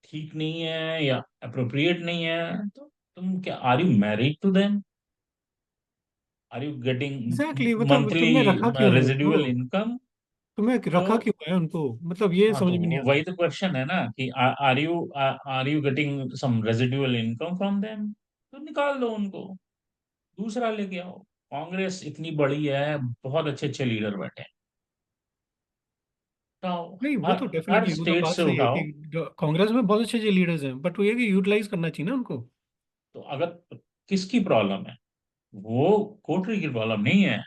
ठीक नहीं है या अप्रोप्रिएट नहीं है, तो तुम क्या, are you married to them? Are you exactly getting मतलब मंथली तुमने रखा क्यों है उनको, रेजिडुअल इनकम? तुम्हें तो रखा क्यों है उनको, मतलब ये हाँ, तो समझ में नहीं आता। वही तो क्वेश्चन है ना कि are you getting some residual income from them? तो निकाल दो उनको, दूसरा लेके आओ। कांग्रेस इतनी बड़ी है, बहुत अच्छे अच्छे लीडर बैठे हैं, उठाओ। नहीं वो हर तो हर डेफिनेटली, वो तो स्टेट बात से सही है उठाओ। कि कांग्रेस में बहुत अच्छे अच्छे लीडर्स हैं, बट वो ये कि यूटिलाइज करना चाहिए ना उनको। तो अगर किसकी प्रॉब्लम है, वो कोटरी की प्रॉब्लम नहीं है।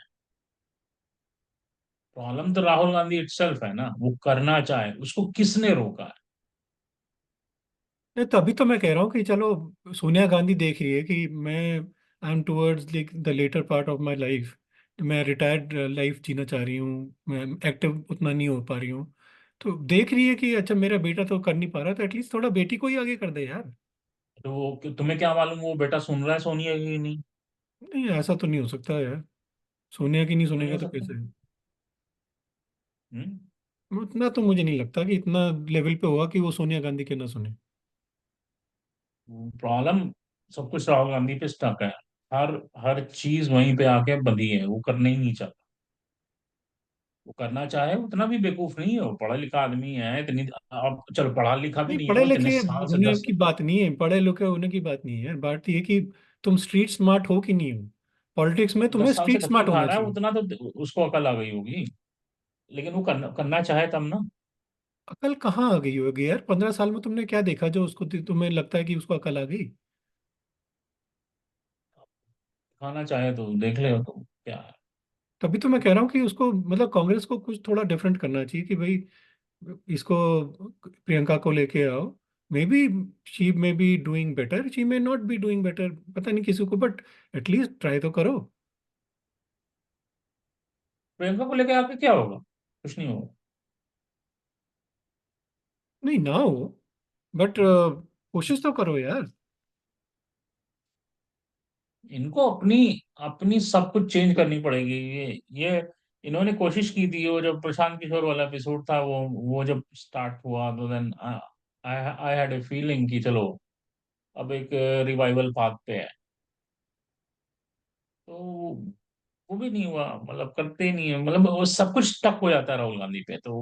प्रॉब्लम तो राहुल गांधी इटसेल्फ है ना, वो करना चाहे, उसको किसने रोका है? नहीं तभी तो मैं कह रहा हूँ कि चलो, सोनिया गांधी देख रही है कि मैं I am towards the latter part of my life, मैं रिटायर्ड लाइफ जीना चाह रही हूँ, मैं एक्टिव उतना नहीं हो पा रही हूँ। तो देख रही है कि अच्छा मेरा बेटा तो कर नहीं पा रहा, तो एटलीस्ट थोड़ा बेटी को ही आगे कर दे यार। तो वो तुम्हें क्या मालूम वो बेटा सुन रहा है सोनिया की नहीं? नहीं ऐसा तो नहीं हो सकता यार, सोनिया की नहीं क्यों नहीं सुनेगा हो तो सकता? कैसे। हम्म। उतना तो मुझे नहीं लगता कि इतना लेवल पे होगा कि वो सोनिया गांधी के ना सुने। प्रॉब्लम सब कुछ राहुल गांधी पे स्टक है। हर हर चीज वहीं पे आके बंधी है, वो करना ही नहीं चाहता। वो करना चाहे उतना भी बेवकूफ नहीं है, वो पढ़ा लिखा आदमी है इतनी। अब चलो पढ़ा लिखा भी नहीं नहीं पढ़े हो, इतने लिखे साल से होने 10। की बात नहीं है, पढ़े लिखे होने की बात नहीं है यार, बात ये है कि तुम स्ट्रीट स्मार्ट हो कि नहीं हो। पॉलिटिक्स में तुम्हें 10 साल से स्ट्रीट धक्के स्मार्ट खा होना रहा है, चाहिए। उतना तो उसको अकल आ गई होगी। लेकिन वो करना करना चाहे तब ना। अकल कहाँ आ गई होगी यार, 15 साल में तुमने क्या देखा जो उसको तुम्हें लगता है कि उसको अकल आ गई। खाना चाहे तो देख ले, तो क्या है। तभी तो मैं कह रहा हूँ कि उसको, मतलब कांग्रेस को कुछ थोड़ा डिफरेंट करना चाहिए कि भाई इसको, प्रियंका को लेके आओ। May be she may be doing better, she may not be doing better, पता नहीं किसी को, बट एटलीस्ट ट्राई तो करो। प्रियंका को लेके आके क्या होगा? कुछ नहीं होगा। नहीं ना हो, बट कोशिश तो करो यार। इनको अपनी अपनी सब कुछ चेंज करनी पड़ेगी। ये इन्होंने कोशिश की थी, वो जब प्रशांत किशोर वाला एपिसोड था, वो जब स्टार्ट हुआ, तो then I I had a feeling कि चलो अब एक रिवाइवल पाथ पे है। तो वो भी नहीं हुआ, मतलब करते ही नहीं है, मतलब वो सब कुछ स्टक हो जाता है राहुल गांधी पे। तो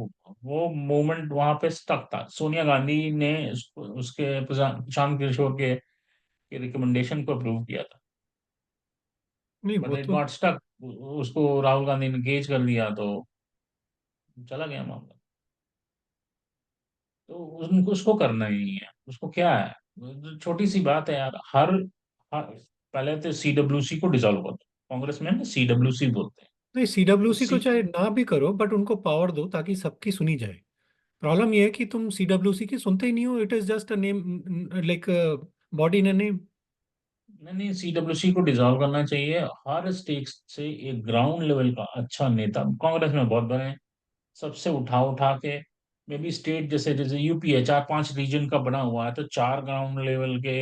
वो मूवमेंट वहां पे स्टक था। सोनिया गांधी ने उसके प्रशांत किशोर के रिकमेंडेशन को अप्रूव किया था, नहीं बट वो इट तो, गॉट स्टक। उसको राहुल गांधी ने केज कर दिया, तो चला गया मामला। तो उनको उसको करना ही नहीं है, उसको क्या है, छोटी सी बात है यार। हर पहले तो सीडब्ल्यूसी को डिसॉल्व कर दो। कांग्रेस में ना सीडब्ल्यूसी बोलते हैं। नहीं तो सीडब्ल्यूसी को सी चाहे ना भी करो बट उनको पावर दो ताकि सबकी सुनी जाए। प्रॉब्लम ये है कि तुम सीडब्ल्यूसी की सुनते ही नहीं हो, it is just a name, like body in a name. नहीं नहीं, सीडब्ल्यूसी को डिसॉल्व करना चाहिए। हर स्टेट से एक ग्राउंड लेवल का अच्छा नेता, कांग्रेस में बहुत बने हैं, सबसे उठा उठा के, मे बी स्टेट जैसे जैसे यूपी है, 4-5 रीजन का बना हुआ है, तो 4 ग्राउंड लेवल के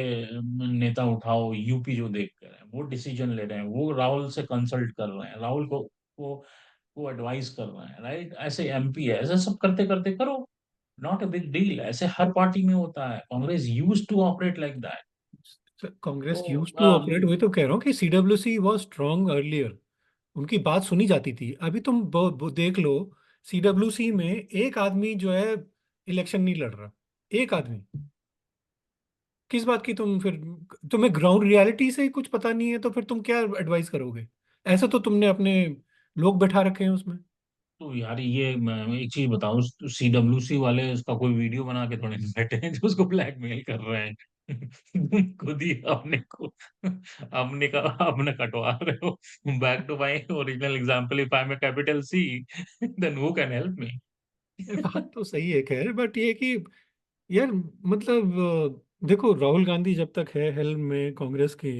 नेता उठाओ। यूपी जो देख कर है, वो डिसीजन ले रहे हैं, वो राहुल से कंसल्ट कर रहे हैं, राहुल को वो एडवाइस कर रहे हैं, राइट? ऐसे एमपी है, ऐसे सब करते करते करो। Not a big deal. ऐसे हर पार्टी में होता है, Congress use to operate like that. Congress तो यूज टू ऑपरेट, वही तो कह रहा हूँ कि सीडब्ल्यूसी वाज स्ट्रांग अर्लियर, उनकी बात सुनी जाती थी। अभी तुम देख लो, सीडब्ल्यूसी में एक आदमी जो है इलेक्शन नहीं लड़ रहा, एक आदमी। किस बात की तुम फिर, तुम्हें ग्राउंड रियलिटी से ही कुछ पता नहीं है तो फिर तुम क्या एडवाइस करोगे? ऐसा तो तुमने अपने लोग बैठा रखे हैं उसमें। तो यार ये मैं एक चीज बताऊं, सीडब्ल्यूसी वाले उसका कोई वीडियो बना के थोड़े नहीं बैठे हैं जो उसको ब्लैकमेल कर रहे हैं। तुम खुद ही अपने कटवा रहे हो। Back to my original example, if I am a capital C, then who can help me? ये बात तो सही है खैर, बट ये कि यार मतलब देखो राहुल गांधी जब तक है हेल्म में कांग्रेस के,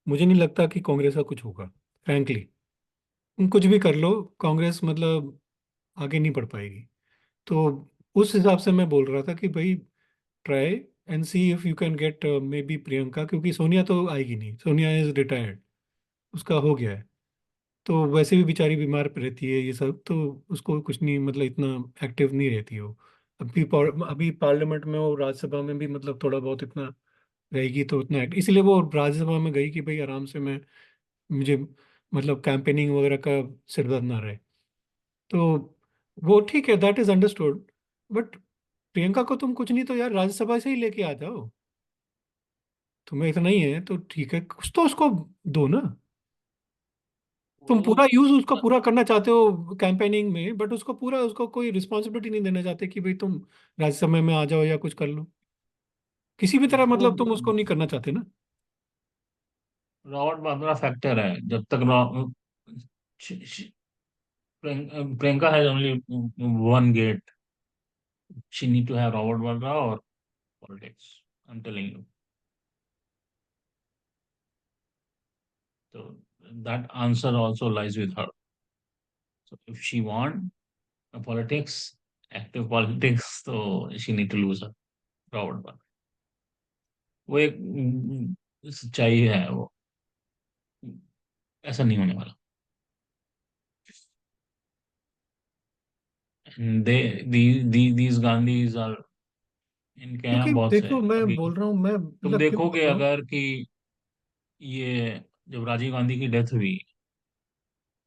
मुझे नहीं लगता कि कांग्रेस का कुछ होगा, फ्रैंकली। तुम कुछ भी कर लो, कांग्रेस मतलब आगे नहीं बढ़ पाएगी। तो उस हिसाब से मैं बोल रहा था कि भाई try and see if you can get may be Priyanka, क्योंकि सोनिया तो आएगी नहीं, सोनिया इज रिटायर्ड, उसका हो गया है। तो वैसे भी बेचारी बीमार रहती है ये सब, तो उसको कुछ नहीं मतलब इतना एक्टिव नहीं रहती हो। अभी पार्लियामेंट में और राज्यसभा में भी मतलब थोड़ा बहुत इतना रहेगी, तो उतना इसलिए वो राज्यसभा में गई कि भाई आराम से मैं, मुझे मतलब कैंपेनिंग वगैरह का सिरदर्द ना रहे। तो वो ठीक है, that is understood. But Priyanka को तुम कुछ नहीं तो यार राज्यसभा से ही लेके आ जाओ, तुम्हें इतना ही है तो ठीक है, कुछ तो उसको दो ना। तुम वो पूरा यूज उसका पूरा करना चाहते हो कैंपेनिंग में, बट उसको पूरा, उसको कोई रिस्पॉन्सिबिलिटी नहीं देना चाहते कि भाई तुम राज्यसभा में आ जाओ या कुछ कर लो, किसी भी तरह उसको मतलब तुम उसको नहीं करना चाहते ना। रॉबर्ट वाड्रा फैक्टर है। जब तक Priyanka has only one gate, she need to have Robert Vadra और politics, I am telling you. So that answer also lies with her. So if she want a politics, active politics, so she need to lose her Robert Wagner. वो एक सच्चाई है वो, ऐसा नहीं होने वाला। And these Gandhis are, इनके यहाँ क्योंकि बहुत से हैं। देखो मैं अभी बोल रहा हूँ, मैं तुम मतलब क्यों बोल देखोगे रहा हूँ। अगर कि ये जब राजीव गांधी की डेथ हुई,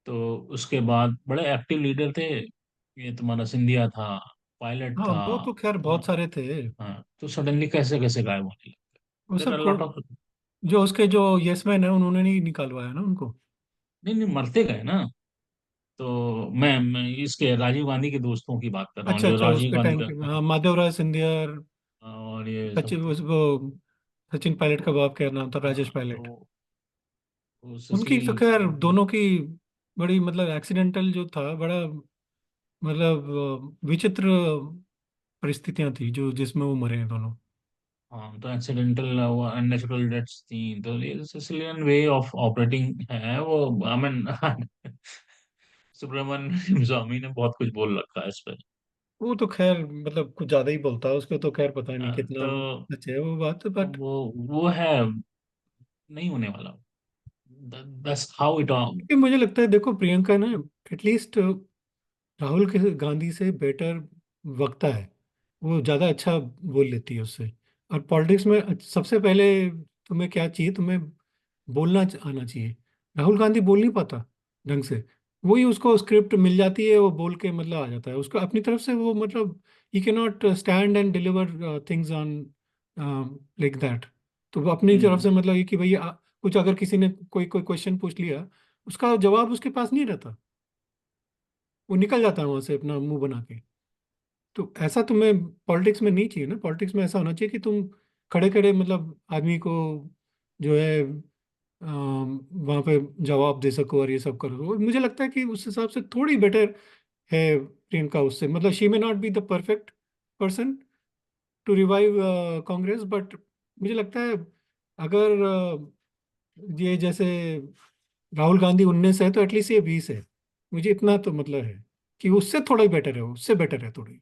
तो उसके बाद बड़े एक्टिव लीडर थे। ये तुम्हारा सिंधिया था, पायलट हाँ था। वो तो खैर हाँ। बहुत सारे थे। हाँ, तो सडनली कैसे कैसे गायब होने वो लगे? देयर सब आर लॉट ऑफ। जो उसके जो यस मैन है उन्होंने नहीं निकालवाया ना उनको। नहीं नहीं, मरते गए ना। तो मैं इसके राजीव गांधी के दोस्तों की बात कर रहा हूँ, अच्छा जो अच्छा, राजीव उसके गांधी टाइम का। के, हाँ, माधवराय सिंधिया और और ये सब सचिन, थे। वो सचिन पायलट का बाप क्या नाम था, राजेश हाँ, पायलट। तो वो उनकी तो सुशील। खैर दोनों की बड़ी मतलब एक्सीडेंटल जो था, बड़ा मतलब विचित्र परिस्थितियां थी जो जिसमें वो मरे हैं दोनों। हाँ, तो एक्सीडेंटल अननेचुरल डेथ्स थी, तो ये सिसिलियन वे ऑफ ऑपरेटिंग है वो। आई मीन सुब्रमण्यम स्वामी ने बहुत कुछ बोल रखा है इस पे। वो तो खैर मतलब कुछ ज्यादा ही बोलता है, उसको तो खैर पता नहीं कितना तो सच है वो बात, बट वो है, नहीं होने वाला। That's how it. मुझे लगता है देखो प्रियंका ना एटलीस्ट राहुल के गांधी से बेटर वक्ता है, वो ज़्यादा अच्छा बोल लेती है उससे। और पॉलिटिक्स में सबसे पहले तुम्हें क्या चाहिए, तुम्हें बोलना आना चाहिए। राहुल गांधी बोल नहीं पाता, ढंग से। वही उसको स्क्रिप्ट मिल जाती है, वो बोल के मतलब आ जाता है उसको अपनी तरफ से, वो मतलब he can not stand and deliver things on like that. तो वो अपनी तरफ हम्म। से मतलब ये कि भाई कुछ अगर किसी ने कोई कोई क्वेश्चन पूछ लिया, उसका जवाब उसके पास नहीं रहता, वो निकल जाता है वहां से अपना मुंह बना के। तो ऐसा तुम्हें पॉलिटिक्स में नहीं चाहिए ना। पॉलिटिक्स में ऐसा होना चाहिए कि तुम खड़े खड़े मतलब आदमी को जो है वहां पे जवाब दे सको और ये सब करो। और मुझे लगता है कि उस हिसाब से थोड़ी बेटर है प्रियंका उससे। मतलब she may not be the perfect person to revive Congress, but मुझे लगता है अगर ये जैसे राहुल गांधी 19 है तो एटलीस्ट ये 20 है। मुझे इतना तो मतलब है कि उससे थोड़ा ही बेटर है, उससे बेटर है थोड़ी।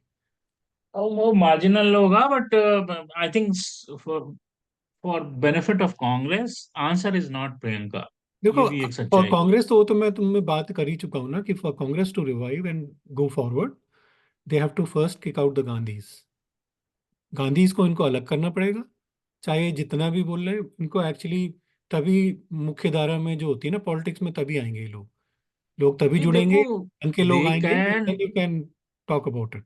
और वो मार्जिनल होगा, but I think for for benefit of Congress answer is not Priyanka. ये देखो, भी एक फॉर सच्चाई है। कांग्रेस तो वो तो मैं तुम्हें बात कर ही चुका हूँ ना कि for Congress to revive and go forward, they have to first kick out the Gandhis. Gandhis को इनको अलग करना पड़ेगा, चाहे जितना भी बोल रहे हैं इनको एक्चुअली। तभी मुख्य धारा में जो होती है ना पॉलिटिक्स में, तभी आएंगे ये लोग। लोग तभी नहीं जुड़ेंगे, देखो, ढंग के दे लोग आएंगे, can then you can talk about it.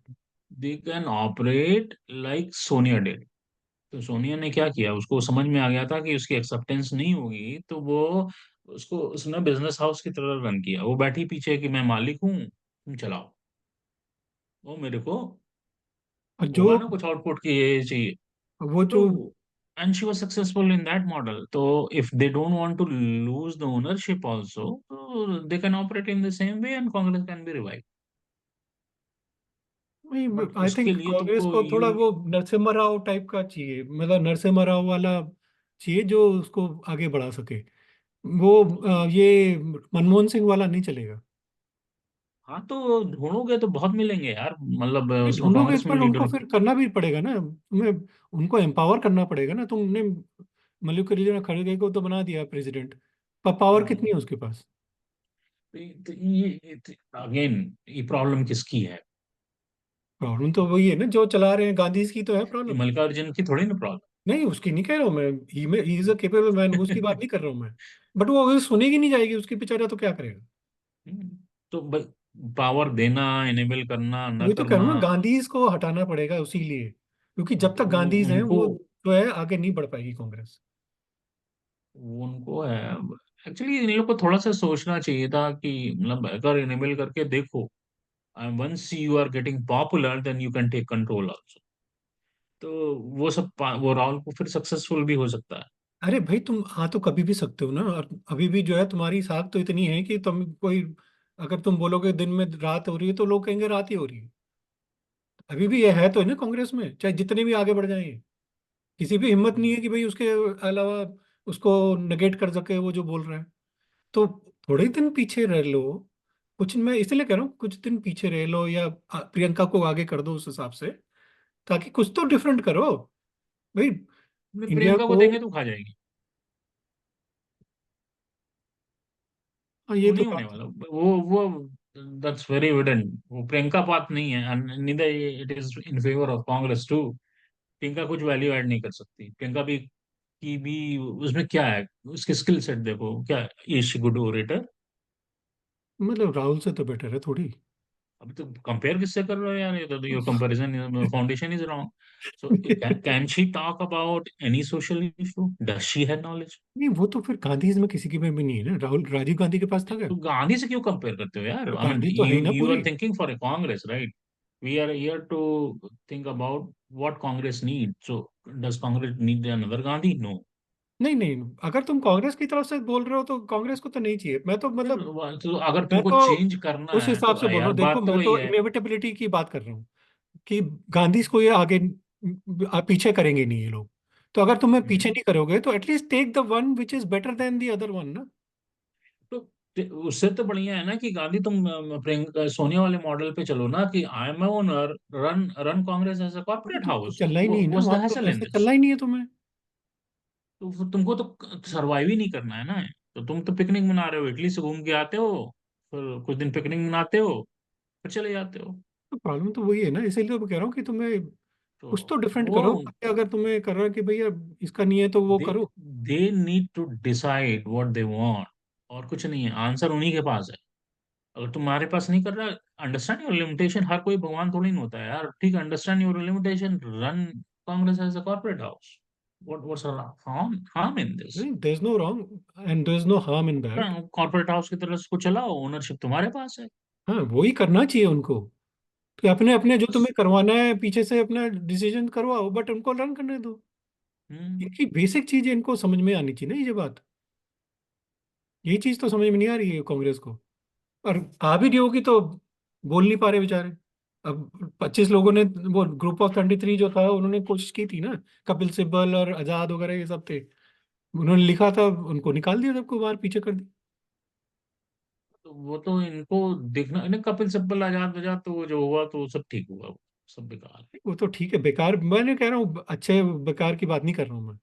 They can operate like Sonia did. तो सोनिया ने क्या किया, उसको समझ में आ गया था कि उसकी एक्सेप्टेंस नहीं होगी, तो वो उसको उसने बिजनेस हाउस की तरह रन किया। वो बैठी पीछे कि मैं मालिक हूँ, तुम चलाओ, वो मेरे को और होगा जो ना कुछ आउटपुट की ये चाहिए। वो तो जो and she was successful in that model. So if they don't want to lose the ownership also, so they can operate in the same way and Congress can be revived. But I उसके think लिए कांग्रेस तुमको को थोड़ा you वो Narasimha Rao type का चाहिए, मतलब नरसिम्हा राव वाला चाहिए जो उसको आगे बढ़ा सके। वो ये मनमोहन सिंह वाला नहीं चलेगा। हाँ, तो ढूंढोगे तो बहुत मिलेंगे यार, मतलब नहीं उसमें ढूंढोगे कांग्रेस में पर उनको लीडर। फिर करना भी पड़ेगा ना तुम्हें, उनको एम्पावर करना पड़ेगा ना। तुमने मल्लिकार्जुन खड़गे को तो बना दिया प्रेसिडेंट, पर पावर कितनी हाँ, है उसके पास? तो ये अगेन, ये प्रॉब्लम किसकी है? प्रॉब्लम तो वही है ना जो चला रहे हैं, गांधी की तो है ये प्रॉब्लम। मल्लिकार्जुन की थोड़ी ना नहीं उसकी नहीं कह रहा हूँ मैं, he is a capable man, उसकी बात प्रॉब्लम। नहीं कर रहा हूँ मैं। बट वो अगर सुनेगी नहीं जाएगी उसकी, बेचारा तो क्या करेगा? तो पावर देना, इनेबल करना, न वही तो कह रहा करना, हूँ ना, गांधीज को हटाना पड़ेगा उसी लिए, क्योंकि जब तो तक गांधीज हैं उनको वो जो है आगे नहीं बढ़ पाएगी कांग्रेस। उनको है। एक्चुअली इन लोग को थोड़ा सा सोचना चाहिए था कि मतलब अगर इनेबल करके देखो, once you are getting popular then you can take control also. तो वो सब वो राहुल को फिर सक्सेसफुल भी हो सकता है। अरे भाई तुम आ तो कभी भी सकते हो ना, और अभी भी जो है तुम्हारी साख तो इतनी है कि तुम कोई, अगर तुम बोलोगे दिन में रात हो रही है तो लोग कहेंगे रात ही हो रही है। अभी भी ये है तो है ना कांग्रेस में, चाहे जितने भी आगे बढ़ जाएंगे, किसी भी हिम्मत नहीं है कि भाई उसके अलावा उसको नेगेट कर सके वो जो बोल रहा है। तो थोड़े दिन पीछे रह लो, कुछ मैं इसलिए कह रहा हूँ कुछ दिन पीछे रह लो, या प्रियंका को आगे कर दो उस हिसाब से, ताकि कुछ तो डिफरेंट करो भाई। मैं इंडिया प्रियंका को को, देंगे तो खा जाएगी। हाँ ये वो तो नहीं होने बात है। वाला। वो दैट्स वेरी एविडेंट। वो प्रियंका बात नहीं है, neither it is in favour of Congress too. Priyanka कुछ वैल्यू ऐड नहीं कर सकती। प्रियंका भी की भी उसमें क्या है, उसके स्किल सेट देखो क्या। Is she good orator? मतलब राहुल से तो बेटर है थोड़ी। अभी तो कंपेयर किससे कर रहे हो यार? ये तो your comparison foundation is wrong. So can she talk about any social issue? Does she have knowledge? नहीं वो तो फिर गांधी में किसी के में भी नहीं है ना, राहुल राजीव गांधी के पास था क्या? तो गांधी से क्यों कंपेयर करते हो यार? तो आई मीन गांधी तो है यू ही ना यू पूरी। Are thinking for a Congress, right? We are here to think about what Congress needs. So, does Congress need another Gandhi? No. नहीं नहीं, अगर तुम कांग्रेस की तरफ से बोल रहे हो तो कांग्रेस को तो नहीं चाहिए। मैं तो फिर मतलब तो अगर मैं तुमको तो चेंज करना उस है हिसाब तो से बोल रहा यार हूँ। देखो बात तो मैं वही तो है। इनएविटेबिलिटी की बात कर रहा हूँ कि गांधी को ये आगे पीछे करेंगे नहीं ये लोग। तो अगर तुम्हें पीछे हम्म। नहीं करोगे तो at least take the one which is better than the other one ना। तो उससे तो बढ़िया है ना कि गांधी तुम प्रियंका सोनिया वाले मॉडल पे चलो ना, कि I am owner, run run Congress as a अभी कॉर्पोरेट तो हाउस। चलना ही नहीं है ना व्हाट्स वहां, द तो हैसल इन ऐसे दिस? चलना ही नहीं है तुम्हें। तो फिर तुमको तो सरवाइव ही नहीं करना है ना। तो तुम तो पिकनिक मना रहे हो, इटली से घूम के आते हो, फिर कुछ दिन पिकनिक मनाते हो, फिर चले जाते हो। तो प्रॉब्लम तो वही है ना, इसीलिए तो मैं कह रहा हूँ कि तुम्हें तो कुछ तो डिफरेंट वो करो। अगर तुम्हें कर रहा है कि भैया इसका नहीं है तो वो दे करो। They need to decide what they want. और कुछ नहीं है, आंसर उन्हीं के पास है। अगर तुम्हारे पास नहीं कर रहा, अंडरस्टैंड योर लिमिटेशन। हर कोई भगवान थोड़ी ना होता है यार, ठीक है, understand your limitation, run Congress as a corporate house. What's harm in this? नहीं, there is no wrong and there is no harm in that. Corporate house की तरह उसको चलाओ, ओनरशिप तुम्हारे पास है। हाँ, वही करना चाहिए उनको। तो अपने अपने जो तुम्हें करवाना है पीछे से अपना डिसीजन करवाओ, बट उनको रन करने दो। हम्म। इनकी बेसिक चीज इनको समझ में आनी चाहिए ना, ये बात। ये चीज तो समझ में नहीं आ रही है कांग्रेस को। और आ भी रही होगी तो बोल नहीं पा रहे बेचारे। अब 25 लोगों ने, वो ग्रुप ऑफ 23 जो था, उन्होंने कोशिश की थी ना। कपिल सिब्बल और आजाद वगैरह ये सब थे। उन्होंने लिखा था, उनको निकाल दिया, सबको बाहर पीछे कर दिया। तो वो तो इनको देखना, इन्हें कपिल सिब्बल आजाद बजाद तो वो जो हुआ तो सब ठीक हुआ, वो सब बेकार है। वो तो ठीक है, बेकार मैंने कह रहा हूँ, अच्छे बेकार की बात नहीं कर रहा हूँ मैं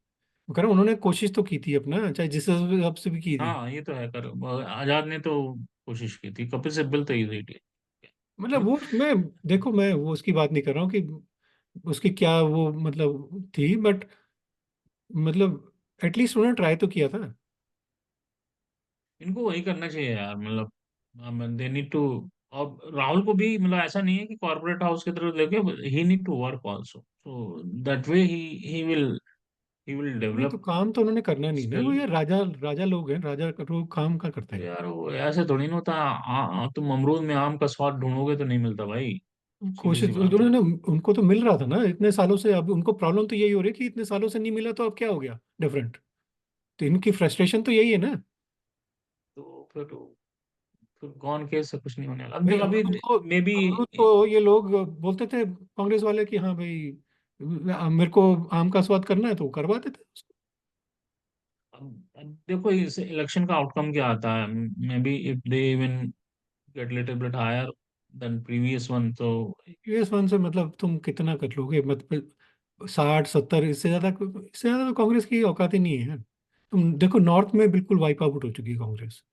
कह रहा हूँ उन्होंने कोशिश तो की थी अपना, चाहे जिस हिसाब से भी की थी। हाँ ये तो है, कर आजाद ने तो कोशिश की थी, कपिल सिब्बल तो इजी थी। मतलब वो, मैं, देखो मैं वो उसकी बात नहीं कर रहा हूँ कि उसकी क्या वो मतलब थी, बट मतलब एटलीस्ट उन्होंने ट्राई तो किया था। इनको वही करना चाहिए यार, मतलब दे नीड टू। और राहुल को भी मतलब ऐसा नहीं है कि कॉर्पोरेट हाउस की तरफ लेके, he need to work also, so that way he will नहीं तो डेवलप काम तो उन्होंने करना नहीं ना, वो स्किल। यार राजा राजा लोग हैं, राजा लोग काम का करते तो हैं। यार वो ऐसे थोड़ी ना होता। तुम अमरूद में आम का स्वाद ढूंढोगे तो नहीं मिलता भाई। सीधी सी कोशिश बात है। उन्होंने, उनको तो मिल रहा था ना इतने सालों से, अब उनको प्रॉब्लम तो यही हो रही है कि इतने सालों से नहीं मिला, तो अब क्या हो गया डिफरेंट। तो इनकी फ्रस्ट्रेशन तो यही है ना। तो फिर कौन केस से कुछ नहीं होने वाला। अब भाई देख अभी, मे बी, अमरूद को ये लोग बोलते थे कांग्रेस वाले कि हाँ भाई, मेरे को आम का स्वाद करना है, तो वो करवाते थे उसको। अब देखो इस इलेक्शन का आउटकम क्या आता है। Maybe if they even get little bit higher than previous one, तो यूएस वन से मतलब तुम कितना कर लोगे, मतलब 60 70, इससे ज्यादा तो कांग्रेस की औकात ही नहीं है। तुम देखो नॉर्थ में बिल्कुल वाइप आउट हो चुकी है कांग्रेस।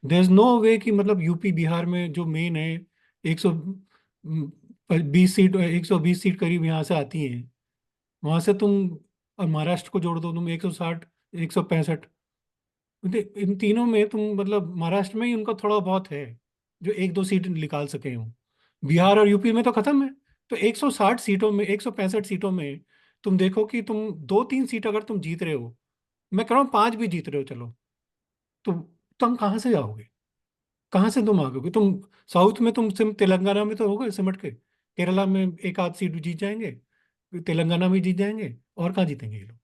देर इज नो वे कि मतलब यूपी बिहार में जो मेन है, 120 सीट, 120 सीट करीब यहाँ से आती हैं। वहां से तुम, और महाराष्ट्र को जोड़ दो तुम, 160, 165। इन तीनों में तुम मतलब महाराष्ट्र में ही उनका थोड़ा बहुत है जो एक दो सीट निकाल सके हो। बिहार और यूपी में तो खत्म है। तो 160 सीटों में, 165 सीटों में तुम देखो कि तुम दो तीन सीट अगर तुम जीत रहे हो, मैं कह रहा हूँ पांच भी जीत रहे हो चलो, तो तुम कहाँ से जाओगे, कहाँ से तुम आओगे तुम। साउथ में तुम सिम तेलंगाना में तो हो गए सिमट के, केरला में एक आध सीट जीत जाएंगे, तेलंगाना में जीत जाएंगे, और कहाँ जीतेंगे ये लोग।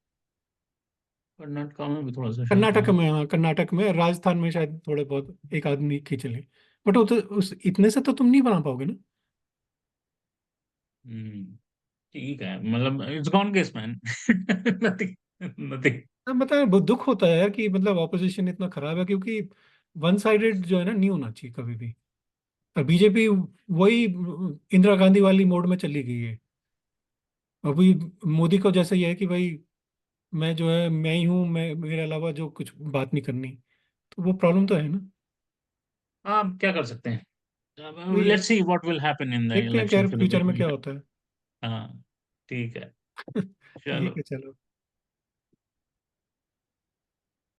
कर्नाटक में भी थोड़ा सा शायद कर्नाटक है। में, हाँ कर्नाटक में, राजस्थान में शायद थोड़े बहुत एक आदमी खींच ले। बट वो तो उस इतने से तो तुम नहीं बना पाओगे ना। हम्म। ठीक है, मतलब it's gone case man. Nothing, nothing. अब बताए बहुत दुख होता है यार कि मतलब ऑपोजिशन इतना खराब है, क्योंकि वन साइडेड जो है ना, नहीं होना चाहिए कभी भी। और बीजेपी वही इंदिरा गांधी वाली मोड में चली गई है। अभी मोदी को जैसे ये है कि भाई मैं जो है मैं ही हूँ, मैं मेरे अलावा जो कुछ बात नहीं करनी। तो वो प्रॉब्लम तो है ना। आप क्या कर सकते हैं? वही है, let's see what will happen in the देखते हैं क्या इलेक्शन, फिर फ्यूचर में क्या होता है। हाँ, ठीक है, ठीक चलो। है चलो।